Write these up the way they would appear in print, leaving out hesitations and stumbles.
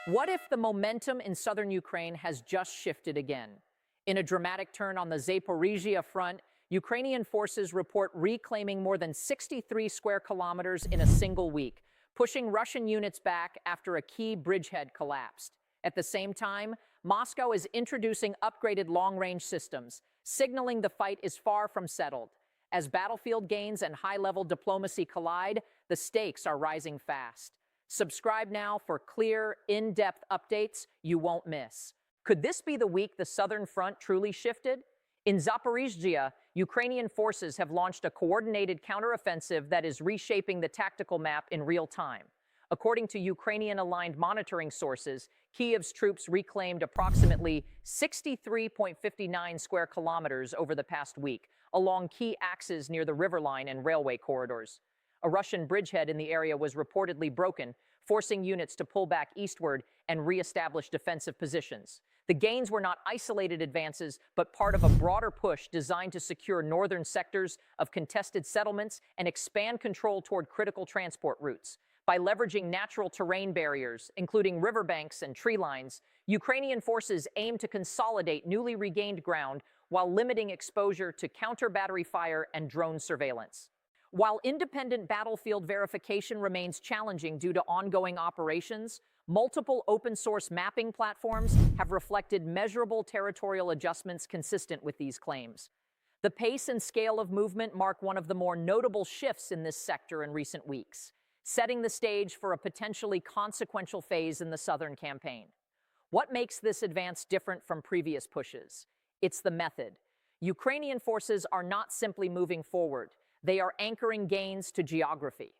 What if the momentum in southern Ukraine has just shifted again? In a dramatic turn on the Zaporizhzhia front, Ukrainian forces report reclaiming more than 63 square kilometers in a single week, pushing Russian units back after a key bridgehead collapsed. At the same time, Moscow is introducing upgraded long-range systems, signaling the fight is far from settled. As battlefield gains and high-level diplomacy collide, the stakes are rising fast. Subscribe now for clear, in-depth updates you won't miss. Could this be the week the southern front truly shifted? In Zaporizhzhia, Ukrainian forces have launched a coordinated counteroffensive that is reshaping the tactical map in real time. According to Ukrainian-aligned monitoring sources, Kyiv's troops reclaimed approximately 63.59 square kilometers over the past week, along key axes near the riverline and railway corridors. A Russian bridgehead in the area was reportedly broken, forcing units to pull back eastward and re-establish defensive positions. The gains were not isolated advances, but part of a broader push designed to secure northern sectors of contested settlements and expand control toward critical transport routes. By leveraging natural terrain barriers, including riverbanks and tree lines, Ukrainian forces aim to consolidate newly regained ground while limiting exposure to counter-battery fire and drone surveillance. While independent battlefield verification remains challenging due to ongoing operations, multiple open-source mapping platforms have reflected measurable territorial adjustments consistent with these claims. The pace and scale of movement mark one of the more notable shifts in this sector in recent weeks, setting the stage for a potentially consequential phase in the southern campaign. What makes this advance different from previous pushes? It's the method. Ukrainian forces are not simply moving forward. They are anchoring gains to geography.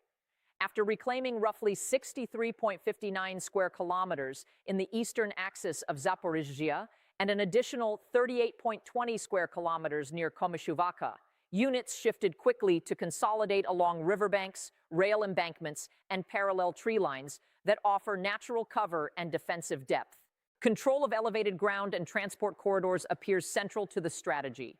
After reclaiming roughly 63.59 square kilometers in the eastern axis of Zaporizhzhia and an additional 38.20 square kilometers near Komishuvaka, units shifted quickly to consolidate along riverbanks, rail embankments, and parallel tree lines that offer natural cover and defensive depth. Control of elevated ground and transport corridors appears central to the strategy.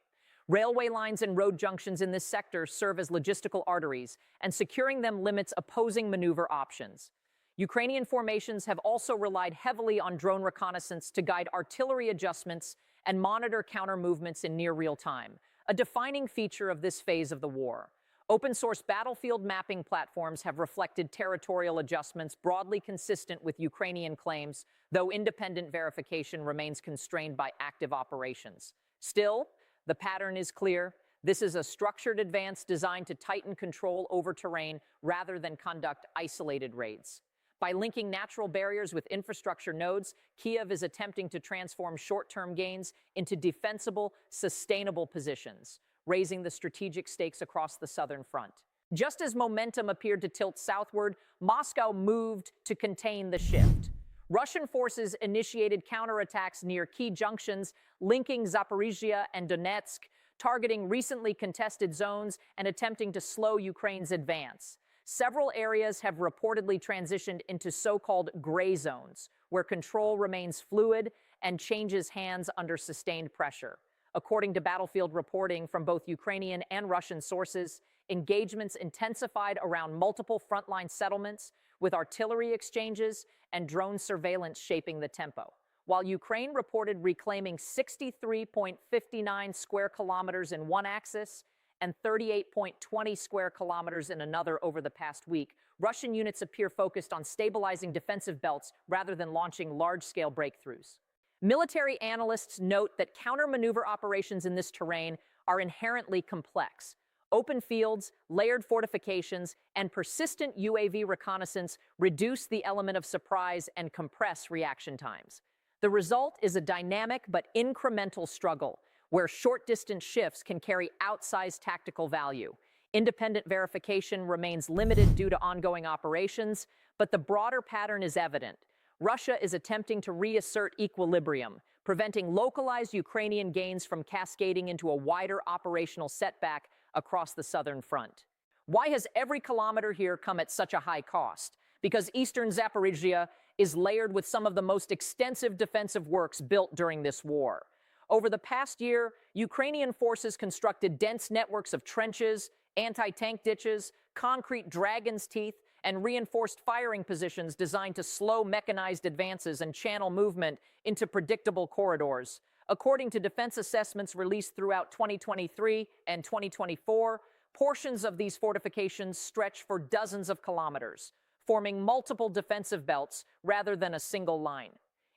Railway lines and road junctions in this sector serve as logistical arteries, and securing them limits opposing maneuver options. Ukrainian formations have also relied heavily on drone reconnaissance to guide artillery adjustments and monitor counter-movements in near real time, a defining feature of this phase of the war. Open-source battlefield mapping platforms have reflected territorial adjustments broadly consistent with Ukrainian claims, though independent verification remains constrained by active operations. Still, the pattern is clear. This is a structured advance designed to tighten control over terrain rather than conduct isolated raids. By linking natural barriers with infrastructure nodes, Kyiv is attempting to transform short-term gains into defensible, sustainable positions, raising the strategic stakes across the southern front. Just as momentum appeared to tilt southward, Moscow moved to contain the shift. Russian forces initiated counterattacks near key junctions linking Zaporizhzhia and Donetsk, targeting recently contested zones and attempting to slow Ukraine's advance. Several areas have reportedly transitioned into so-called gray zones, where control remains fluid and changes hands under sustained pressure. According to battlefield reporting from both Ukrainian and Russian sources, engagements intensified around multiple frontline settlements, with artillery exchanges and drone surveillance shaping the tempo. While Ukraine reported reclaiming 63.59 square kilometers in one axis and 38.20 square kilometers in another over the past week, Russian units appear focused on stabilizing defensive belts rather than launching large-scale breakthroughs. Military analysts note that counter-maneuver operations in this terrain are inherently complex. Open fields, layered fortifications, and persistent UAV reconnaissance reduce the element of surprise and compress reaction times. The result is a dynamic but incremental struggle, where short-distance shifts can carry outsized tactical value. Independent verification remains limited due to ongoing operations, but the broader pattern is evident. Russia is attempting to reassert equilibrium, preventing localized Ukrainian gains from cascading into a wider operational setback across the southern front. Why has every kilometer here come at such a high cost? Because eastern Zaporizhzhia is layered with some of the most extensive defensive works built during this war. Over the past year, Ukrainian forces constructed dense networks of trenches, anti-tank ditches, concrete dragon's teeth, and reinforced firing positions designed to slow mechanized advances and channel movement into predictable corridors. According to defense assessments released throughout 2023 and 2024, portions of these fortifications stretch for dozens of kilometers, forming multiple defensive belts rather than a single line.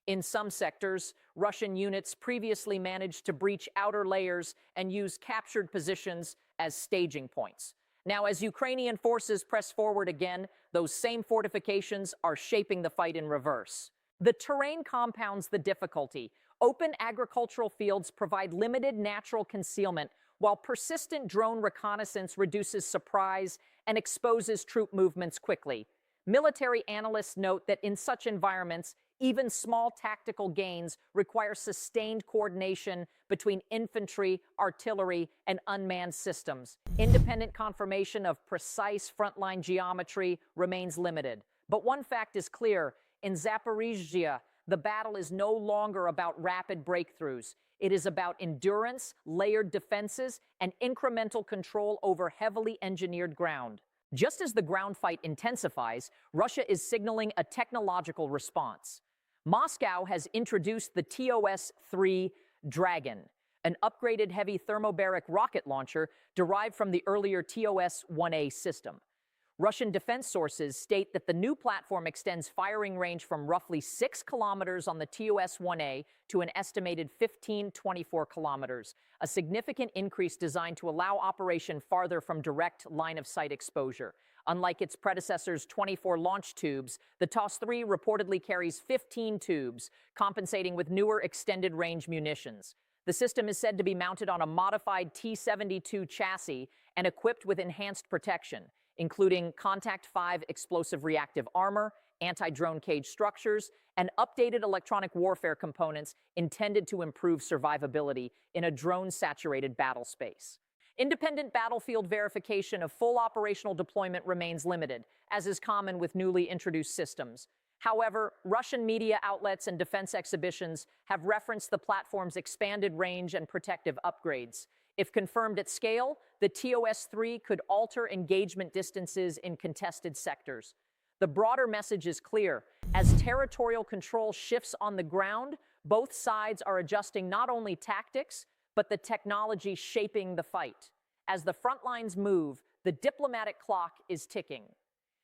In some sectors, Russian units previously managed to breach outer layers and use captured positions as staging points. Now, as Ukrainian forces press forward again, those same fortifications are shaping the fight in reverse. The terrain compounds the difficulty. Open agricultural fields provide limited natural concealment, while persistent drone reconnaissance reduces surprise and exposes troop movements quickly. Military analysts note that in such environments, even small tactical gains require sustained coordination between infantry, artillery, and unmanned systems. Independent confirmation of precise frontline geometry remains limited. But one fact is clear: in Zaporizhzhia, the battle is no longer about rapid breakthroughs. It is about endurance, layered defenses, and incremental control over heavily engineered ground. Just as the ground fight intensifies, Russia is signaling a technological response. Moscow has introduced the TOS-3 Dragon, an upgraded heavy thermobaric rocket launcher derived from the earlier TOS-1A system. Russian defense sources state that the new platform extends firing range from roughly 6 kilometers on the TOS-1A to an estimated 24 kilometers, a significant increase designed to allow operation farther from direct line-of-sight exposure. Unlike its predecessor's 24 launch tubes, the TOS-3 reportedly carries 15 tubes, compensating with newer extended-range munitions. The system is said to be mounted on a modified T-72 chassis and equipped with enhanced protection, including Contact 5 explosive reactive armor, anti-drone cage structures, and updated electronic warfare components intended to improve survivability in a drone-saturated battle space. Independent battlefield verification of full operational deployment remains limited, as is common with newly introduced systems. However, Russian media outlets and defense exhibitions have referenced the platform's expanded range and protective upgrades. If confirmed at scale, the TOS-3 could alter engagement distances in contested sectors. The broader message is clear: as territorial control shifts on the ground, both sides are adjusting not only tactics, but the technology shaping the fight. As the front lines move, the diplomatic clock is ticking.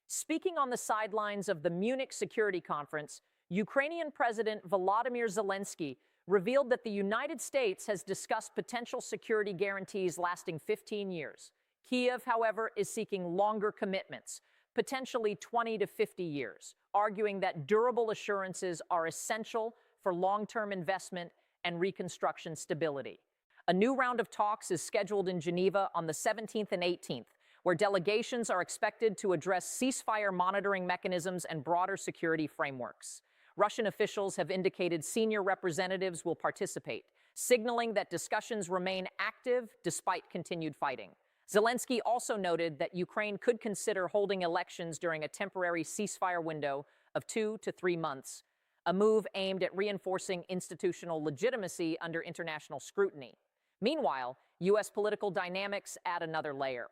Speaking on the sidelines of the Munich Security Conference, Ukrainian President Volodymyr Zelensky revealed that the United States has discussed potential security guarantees lasting 15 years. Kiev, however, is seeking longer commitments, potentially 20 to 50 years, arguing that durable assurances are essential for long-term investment and reconstruction stability. A new round of talks is scheduled in Geneva on the 17th and 18th, where delegations are expected to address ceasefire monitoring mechanisms and broader security frameworks. Russian officials have indicated senior representatives will participate, signaling that discussions remain active despite continued fighting. Zelensky also noted that Ukraine could consider holding elections during a temporary ceasefire window of 2 to 3 months, a move aimed at reinforcing institutional legitimacy under international scrutiny. Meanwhile, U.S. political dynamics add another layer.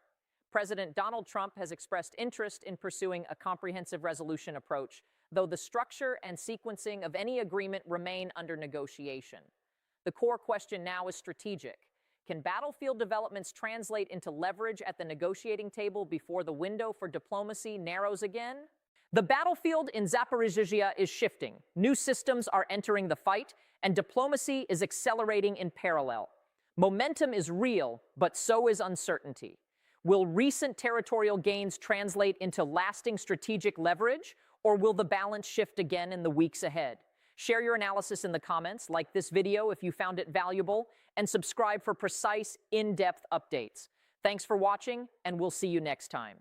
President Donald Trump has expressed interest in pursuing a comprehensive resolution approach, though the structure and sequencing of any agreement remain under negotiation. The core question now is strategic. Can battlefield developments translate into leverage at the negotiating table before the window for diplomacy narrows again? The battlefield in Zaporizhzhia is shifting. New systems are entering the fight, and diplomacy is accelerating in parallel. Momentum is real, but so is uncertainty. Will recent territorial gains translate into lasting strategic leverage, or will the balance shift again in the weeks ahead? Share your analysis in the comments, like this video if you found it valuable, and subscribe for precise, in-depth updates. Thanks for watching, and we'll see you next time.